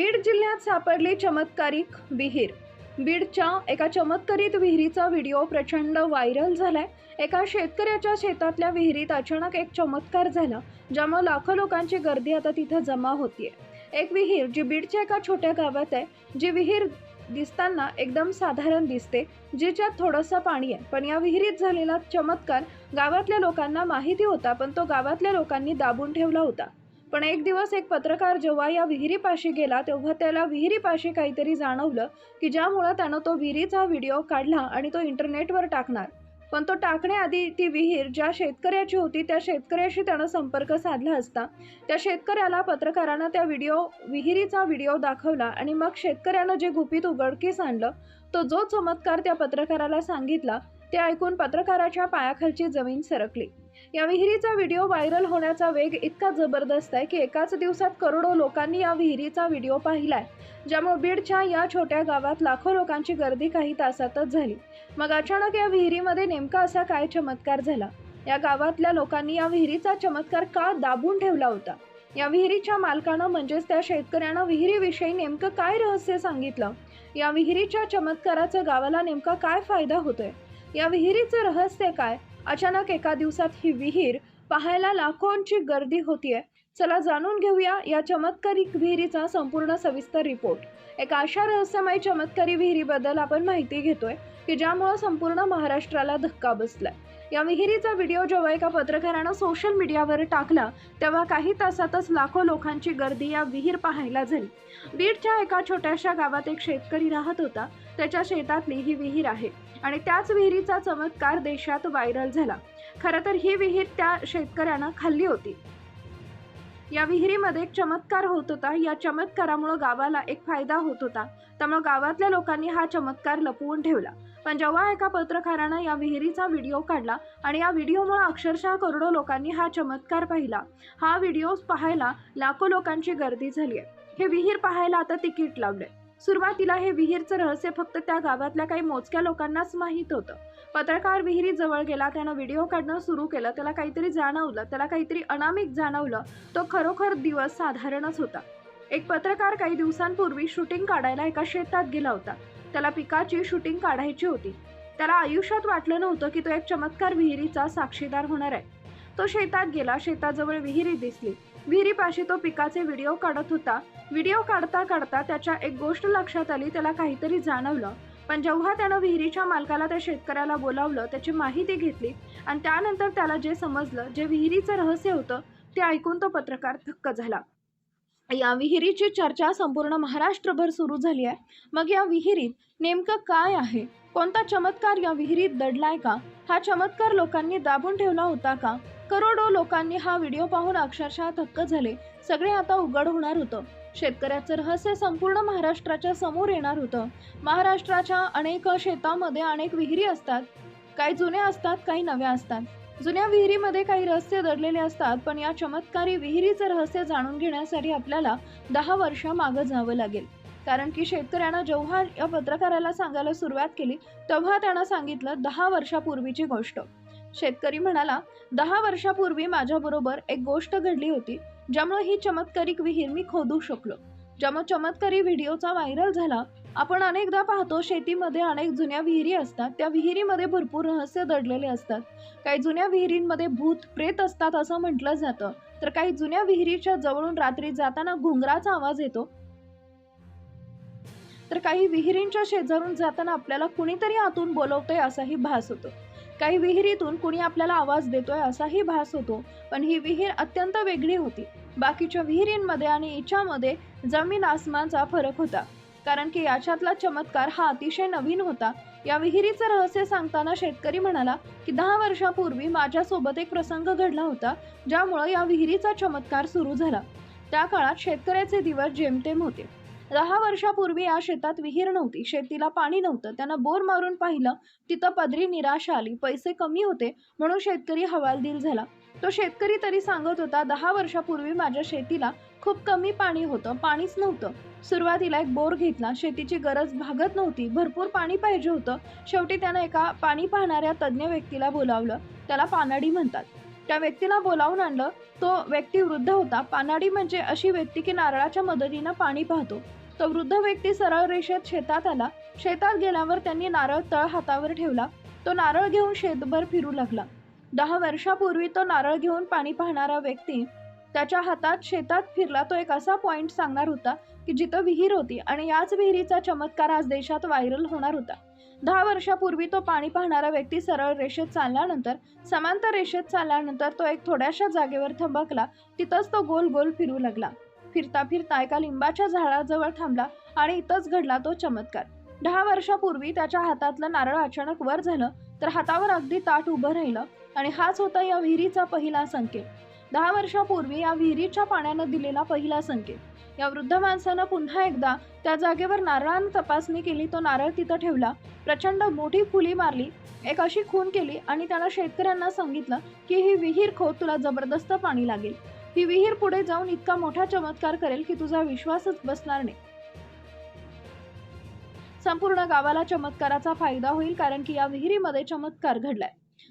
बीड जिल्ह्यात सापडली चमत्कारिक विहीर। बीडच्या एका चमत्कारित विहिरीचा व्हिडिओ प्रचंड व्हायरल झालाय। एका शेतकऱ्याच्या शेतातल्या विहिरीत अचानक एक चमत्कार झाला, ज्यामुळे लाखो लोकांची गर्दी आता तिथे जमा होतीये। एक विहीर जी बीडच्या एका छोट्या गावात आहे, जी विहीर दिसताना एकदम साधारण दिसते, जिच्यात थोडंसं पाणी आहे, पण या विहिरीत झालेला चमत्कार गावातल्या लोकांना माहिती होता, पण तो गावातल्या लोकांनी दाबून ठेवला होता। पण एक दिवस एक पत्रकार जेव्हा या विहिरीपाशी गेला, तेव्हा त्याला विहिरीपाशी काहीतरी जाणवलं की ज्यामुळे त्यानं तो विहिरीचा व्हिडिओ काढला आणि तो इंटरनेटवर टाकणार। पण तो टाकण्याआधी ती विहीर ज्या शेतकऱ्याची होती, त्या शेतकऱ्याशी त्यानं संपर्क साधला असता त्या शेतकऱ्याला पत्रकारानं त्या विहिरीचा व्हिडिओ दाखवला आणि मग शेतकऱ्यानं जे गुपित उघडकीस आणलं, तो जो चमत्कार त्या पत्रकाराला सांगितला, ते ऐकून पत्रकाराच्या पायाखालची जमीन सरकली। या विहिरीचा व्हिडिओ व्हायरल होण्याचा वेग इतका जबरदस्त आहे की एकाच दिवसात करोडो लोकांनी या विहिरीचा व्हिडिओ पाहिलाय, ज्यामुळे बीडच्या या छोट्या गावात लाखो लोकांची गर्दी काही तासातच झाली। मग अचानक या विहिरीमध्ये नेमका असा काय चमत्कार झाला? या गावातल्या लोकांनी या विहिरीचा चमत्कार का दाबून ठेवला होता? या विहिरीच्या मालकानं म्हणजेच त्या शेतकऱ्यानं विहिरीविषयी नेमकं काय रहस्य सांगितलं? या विहिरीच्या चमत्काराचा गावाला नेमका काय फायदा होतोय? या विहिरीचं रहस्य काय? अचानक एका दिवसात ही विहीर पाहायला लाखोंची गर्दी होतीये। चला जाणून घेऊया या चमत्कारिक विहिरीचा संपूर्ण सविस्तर रिपोर्ट। एका अशा रहस्यमय चमत्कारी विहिरीबद्दल आपण माहिती घेतोय की ज्यामुळे संपूर्ण महाराष्ट्राला धक्का बसलाय। या विहिरीचा व्हिडिओ जेव्हा एका पत्रकारानं सोशल मीडियावर टाकला, तेव्हा काही तासातच लाखो लोकांची गर्दी या विहीर पाहायला झाली। बीडच्या एका छोट्याशा गावात एक शेतकरी राहत होता, त्याच्या शेतातली ही विहीर आहे आणि त्याच विहिरीचा चमत्कार देशात व्हायरल झाला। खरं तर ही विहीर त्या शेतकऱ्यानं खाल्ली होती। या विहिरीमध्ये एक चमत्कार होत होता। या चमत्कारामुळे गावाला एक फायदा होत होता, त्यामुळे गावातल्या लोकांनी हा चमत्कार लपवून ठेवला। पण जेव्हा एका पत्रकारानं या विहिरीचा व्हिडिओ काढला आणि या व्हिडिओमुळे अक्षरशः करोडो लोकांनी हा चमत्कार पाहिला। हा व्हिडिओ पाहायला लाखो लोकांची गर्दी झाली आहे। हे विहीर पाहायला आता तिकीट लावलंय। सुरुवातीला हे विहीरचं रहस्य फक्त त्या गावातल्या काही मोजक्या लोकांनाच माहीत होतं। पत्रकार विहिरी जवळ गेला, त्यानं व्हिडिओ काढणं सुरू केलं, त्याला काहीतरी जाणवलं, त्याला काहीतरी अनामिक जाणवलं। तो खरोखर दिवस साधारणच होता। एक पत्रकार काही दिवसांपूर्वी शूटिंग काढायला एका शेतात गेला होता। त्याला पिकाची शूटिंग काढायची होती। त्याला आयुष्यात वाटलं नव्हतं की तो एक चमत्कार विहिरीचा साक्षीदार होणार आहे। तो शेतात गेला, शेताजवळ विहिरी दिसली। विहिरीपाशी तो पिकाचे व्हिडिओ काढत होता। व्हिडिओ काढता काढता त्याच्या एक गोष्ट लक्षात आली, त्याला काहीतरी जाणवलं। पण जेव्हा त्यानं विहिरीच्या मालकाला, त्या शेतकऱ्याला बोलावलं, त्याची माहिती घेतली आणि त्यानंतर त्याला जे समजलं, जे विहिरीचं रहस्य होतं, ते ऐकून तो पत्रकार थक्क झाला। या विहिरीची चर्चा संपूर्ण महाराष्ट्रभर सुरू झाली आहे। मग या विहिरीत नेमकं काय आहे? कोणता चमत्कार या विहिरीत दडलाय का? हा चमत्कार लोकांनी दाबून ठेवला होता का? करोडो लोकांनी हा व्हिडिओ पाहून अक्षरशः थक्क झाले। सगळे आता उघड होणार होतं। शेतकऱ्याचं रहस्य संपूर्ण महाराष्ट्राच्या समोर येणार होतं। महाराष्ट्राच्या अनेक शेतामध्ये अनेक विहिरी असतात, काही जुन्या असतात, काही नव्या असतात। जुन्या विहिरीमध्ये काही रहस्य दडलेले असतात, पण या चमत्कारी विहिरीचं रहस्य जाणून घेण्यासाठी आपल्याला 10 वर्ष मागं जावं लागेल। कारण की शेतकऱ्यानं जेव्हा या पत्रकाराला सांगायला सुरुवात केली, तेव्हा त्यानं सांगितलं 10 वर्षापूर्वीची गोष्ट। शेतकरी म्हणाला, 10 वर्षापूर्वी माझ्याबरोबर एक गोष्ट घडली होती, ज्यामुळे ही चमत्कारिक विहीर मी खोदू शकलो, ज्यामुळे चमत्कारी व्हिडिओचा व्हायरल झाला। आपण अनेकदा पाहतो शेतीमध्ये अनेक जुन्या विहिरी असतात, त्या विहिरीमध्ये भरपूर रहस्य दडलेले असतात। काही जुन्या विहिरींमध्ये भूत प्रेत असतात असं म्हटलं जातं, तर काही जुन्या विहिरीच्या जवळून रात्री जाताना घुंगराचा आवाज येतो, तर काही विहिरींच्या शेजारून जाताना आपल्याला कुणीतरी आतून बोलवतोय असाही भास होतो। काही विहिरीतून कुणी आपल्याला आवाज देतोय असाही भास होतो। पण ही विहीर अत्यंत वेगळी होती। बाकीच्या विहिरींमध्ये आणि हिच्यामध्ये जमीन आसमानचा फरक होता, कारण की याच्यातला चमत्कार हा अतिशय नवीन होता। या विहिरीचं रहस्य सांगताना शेतकरी म्हणाला की 10 वर्षापूर्वी माझ्यासोबत एक प्रसंग घडला होता, ज्यामुळे या विहिरीचा चमत्कार सुरू झाला। त्या काळात शेतकऱ्याचे दिवस जेमतेम होते। 10 वर्षापूर्वी या शेतात विहीर नव्हती, शेतीला पाणी नव्हतं। त्यानं बोर मारून पाहिलं, तिथं पदरी निराशा आली। पैसे कमी होते म्हणून शेतकरी हवालदिल झाला। तो शेतकरी तरी सांगत होता, 10 वर्षापूर्वी माझ्या शेतीला खूप कमी पाणी होतं, पाणीच नव्हतं। सुरुवातीला एक बोर घेतला, शेतीची गरज भागत नव्हती, भरपूर पाणी पाहिजे होतं। शेवटी त्यानं एका पाणी पाहणाऱ्या तज्ञ व्यक्तीला बोलावलं, त्याला पानाडी म्हणतात। त्या व्यक्तीला बोलावून आणलं. तो व्यक्ती वृद्ध होता. पानाडी म्हणजे अशी व्यक्ती की नारळाच्या मदतीनं पाणी पाहतो. तो वृद्ध व्यक्ती सरळ रेषेत शेतात आला. शेतात गेल्यावर त्यांनी नारळ तळ हातावर ठेवला. तो नारळ घेऊन शेतभर फिरू लागला. 10 वर्षापूर्वी तो नारळ घेऊन पाणी पाहणारा व्यक्ती त्याच्या हातात शेतात फिरला. तो एक असा पॉइंट सांगणार होता की जिथं विहीर होती आणि याच विहिरीचा चमत्कार आज देशात व्हायरल होणार होता. 10 वर्षापूर्वी तो पाणी पाहणारा व्यक्ती सरळ रेषेत चालल्यानंतर, समांतर रेषेत चालल्यानंतर तो एक थोड्याशा जागेवर थबकला. तिथंच तो गोल गोल फिरू लागला. फिरता फिरता एका लिंबाच्या झाडाजवळ थांबला आणि इथंच घडला तो चमत्कार. 10 वर्षापूर्वी त्याच्या हातातलं नारळ अचानक वर झालं, तर हातावर अगदी ताठ उभं राहिलं आणि हाच होता या विहिरीचा पहिला संकेत. 10 वर्षापूर्वी या विहिरीच्या पाण्यानं दिलेला पहिला संकेत. या वृद्ध माणसानं पुन्हा एकदा त्या जागेवर नारळानं तपासणी केली. तो नारळ तिथं ठेवला. प्रचंड मोठी फुली मारली, एक अशी खून केली आणि त्यानं शेतकऱ्यांना सांगितलं की ही विहीर खोद, तुला जबरदस्त पाणी लागेल. ही विहीर पुढे जाऊन इतका मोठा चमत्कार करेल की तुझा विश्वासच बसणार नाही. संपूर्ण गावाला चमत्काराचा फायदा होईल, कारण की या विहिरीमध्ये चमत्कार घडलाय.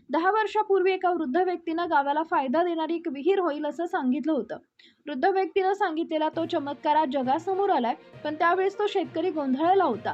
10 वर्षापूर्वी एका वृद्ध व्यक्तीनं गावाला फायदा देणारी एक विहीर होईल असं सांगितलं होतं. वृद्ध व्यक्तीनं सांगितलेला तो चमत्कार आज जगासमोर आलाय, पण त्यावेळेस तो शेतकरी गोंधळाला होता.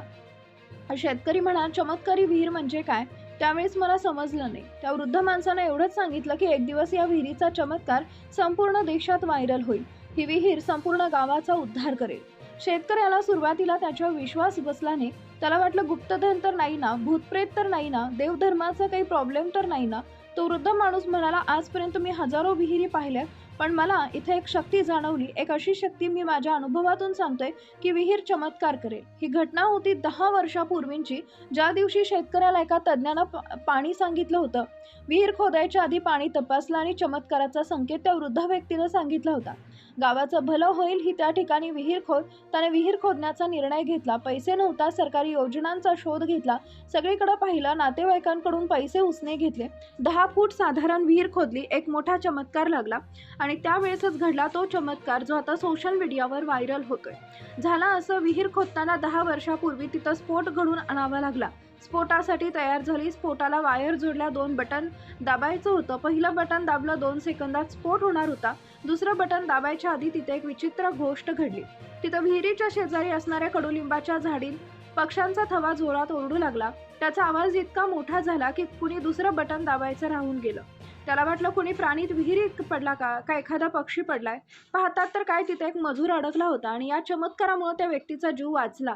शेतकरी म्हणाला, चमत्कारी विहीर म्हणजे काय? त्यावेळेस मला समजलं नाही. त्या वृद्ध माणसानं एवढंच सांगितलं की एक दिवस या विहिरीचा चमत्कार संपूर्ण देशात व्हायरल होईल. ही विहीर संपूर्ण गावाचा उद्धार करेल. शेतकऱ्याला सुरुवातीला त्याच्यावर विश्वास बसला नाही. त्याला वाटलं गुप्तधन तर नाही ना, भूतप्रेत तर नाही ना, देवधर्माचा काही प्रॉब्लेम तर नाही ना. तो वृद्ध माणूस म्हणाला, आजपर्यंत मी हजारो विहिरी पाहिल्या, पण मला इथे एक शक्ती जाणवली. एक अशी शक्ती मी माझ्या अनुभवातून सांगतोय की विहीर चमत्कार करेल. ही घटना होती 10 वर्षापूर्वींची, ज्या दिवशी शेतकऱ्याला एका तज्ज्ञानं पाणी सांगितलं होतं. विहीर खोदायच्या आधी पाणी तपासलं आणि चमत्काराचा संकेत त्या वृद्ध व्यक्तीनं सांगितला होता. गावाचं भलं होईल ही त्या ठिकाणी विहीर खोद. त्याने विहीर खोदण्याचा निर्णय घेतला. पैसे नव्हता, सरकारी योजनांचा शोध घेतला, सगळीकडे पाहिलं, नातेवाईकांकडून पैसे उसने घेतले. 10 फूट साधारण विहीर खोदली. एक मोठा चमत्कार लागला आणि त्यावेळेसच घडला तो चमत्कार जो आता सोशल मीडियावर व्हायरल होतोय. झाला असं, विहीर खोदताना 10 वर्षापूर्वी तिथं स्फोट घडून आणावा लागला. स्फोटासाठी तयार झाली. स्फोटाला वायर जोडल्या, 2 बटन दाबायचं होतं. पहिलं बटन दाबलं, 2 सेकंदात स्फोट होणार होता. दुसरं बटन दाबायच्या आधी तिथे एक विचित्र गोष्ट घडली. तिथं विहिरीच्या शेजारी असणाऱ्या कडुलिंबाच्या झाडीत पक्ष्यांचा थवा जोरात ओरडू लागला. त्याचा आवाज इतका मोठा झाला की कुणी दुसरं बटन दाबायचं राहून गेलं. त्याला वाटलं कोणी प्राणीत विहिरीत पडला का एखादा पक्षी पडलाय. पाहतात तर काय, तिथे एक मजूर अडकला होता आणि या चमत्कारामुळे त्या व्यक्तीचा जीव वाचला.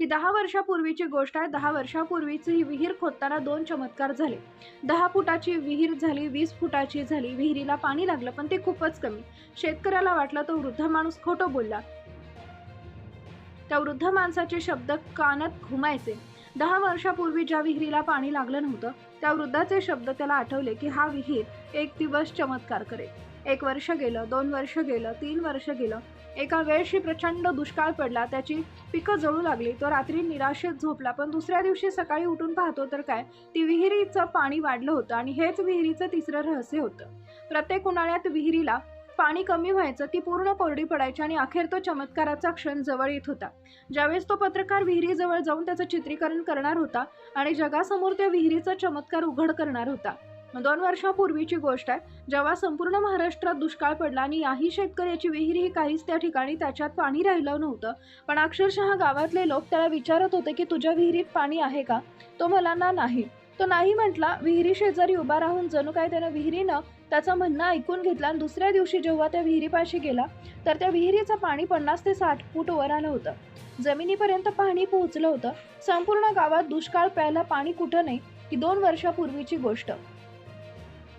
ही 10 वर्षापूर्वीची गोष्ट आहे. 10 वर्षापूर्वीची ही विहीर खोदताना 2 चमत्कार झाले. 10 फुटाची विहीर झाली, 20 फुटाची झाली. विहिरीला पाणी लागलं, पण ते खूपच कमी. शेतकऱ्याला वाटलं तो वृद्ध माणूस खोटं बोलला. त्या वृद्ध माणसाचे शब्द कानात घुमायचे. 10 वर्षापूर्वी ज्या विहिरीला पाणी लागलं नव्हतं, त्या वृद्धाचे शब्द त्याला आठवले की हा विहीर एक दिवस चमत्कार करेल. 1 वर्ष गेलं, 2 वर्ष गेलं, 3 वर्ष गेलं. एका वेळशी प्रचंड दुष्काळ पडला. त्याची पिकं जळू लागली. तो रात्री निराशेत झोपला, पण दुसऱ्या दिवशी सकाळी उठून पाहतो तर काय, ती विहिरीचं पाणी वाढलं होतं आणि हेच विहिरीचं तिसरं रहस्य होतं. प्रत्येक उन्हाळ्यात विहिरीला पाणी कमी व्हायचं, ती पूर्ण कोरडी पडायची आणि अखेर तो चमत्काराचा क्षण जवळ येत होता. ज्यावेळेस तो पत्रकार विहिरीजवळ जाऊन त्याचं चित्रीकरण करणार होता आणि जगासमोर त्या विहिरीचा चमत्कार उघड करणार होता. 2 वर्षापूर्वीची गोष्ट आहे, जेव्हा संपूर्ण महाराष्ट्रात दुष्काळ पडला आणि याही शेतकऱ्याची विहीर ही काहीच त्या ठिकाणी त्याच्यात पाणी राहिलं नव्हतं. पण अक्षरशः गावातले लोक त्याला विचारत होते की तुझ्या विहिरीत पाणी आहे का? तो म्हणाला नाही. तो नाही म्हटला. विहिरी शेजारी उभा राहून जणू काय त्यानं विहिरीनं त्याचं म्हणणं ऐकून घेतलं आणि दुसऱ्या दिवशी जेव्हा त्या विहिरीपाशी गेला तर त्या विहिरीचं पाणी 50 ते 60 फूट वर आलं होतं. जमिनीपर्यंत पाणी पोहोचलं होतं. संपूर्ण गावात दुष्काळ, प्यायला पाणी कुठं नाही. ही 2 वर्षापूर्वीची गोष्ट.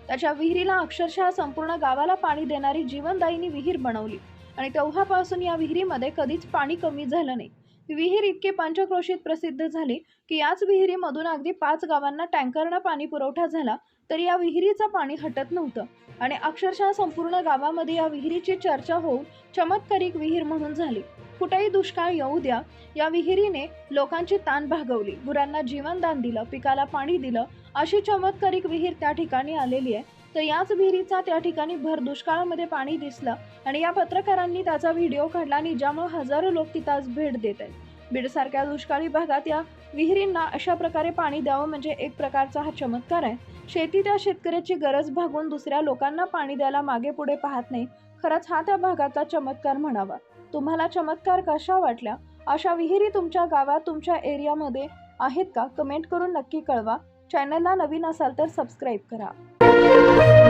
त्याच्या विहिरीला अक्षरशः संपूर्ण गावाला पाणी देणारी जीवनदायिनी विहीर बनवली आणि तेव्हापासून या विहिरीमध्ये कधीच पाणी कमी झालं नाही. विहीर इतके पंचक्रोशीत प्रसिद्ध झाली की याच विहिरीमधून अगदी 5 गावांना टँकरनं पाणी पुरवठा झाला, तरी या विहिरीचं पाणी हटत नव्हतं आणि अक्षरशः संपूर्ण गावामध्ये या विहिरीची चर्चा होऊन चमत्कारिक विहीर म्हणून झाली. कुठेही दुष्काळ येऊ द्या, या विहिरीने लोकांची ताण भागवली, गुरांना जीवनदान दिलं, पिकाला पाणी दिलं. अशी चमत्कारिक विहीर त्या ठिकाणी आलेली आहे. तर याच विहिरीचा त्या ठिकाणी भर दुष्काळामध्ये पाणी दिसलं आणि या पत्रकारांनी त्याचा व्हिडिओ काढला आणि ज्यामुळे हजारो लोक तिथं आज भेट देत आहेत. बीडसारख्या दुष्काळी भागात या विहिरींना अशा प्रकारे पाणी द्यावं म्हणजे एक प्रकारचा हा चमत्कार आहे. शेती त्या शेतकऱ्याची गरज भागून दुसऱ्या लोकांना पाणी द्यायला मागे पुढे पाहत नाही. खरंच हा त्या भागाचा चमत्कार म्हणावा. तुम्हाला चमत्कार कशा वाटल्या? अशा विहिरी तुमच्या गावात, तुमच्या एरियामध्ये आहेत का? कमेंट करून नक्की कळवा. चॅनलला नवीन असाल तर सबस्क्राईब करा.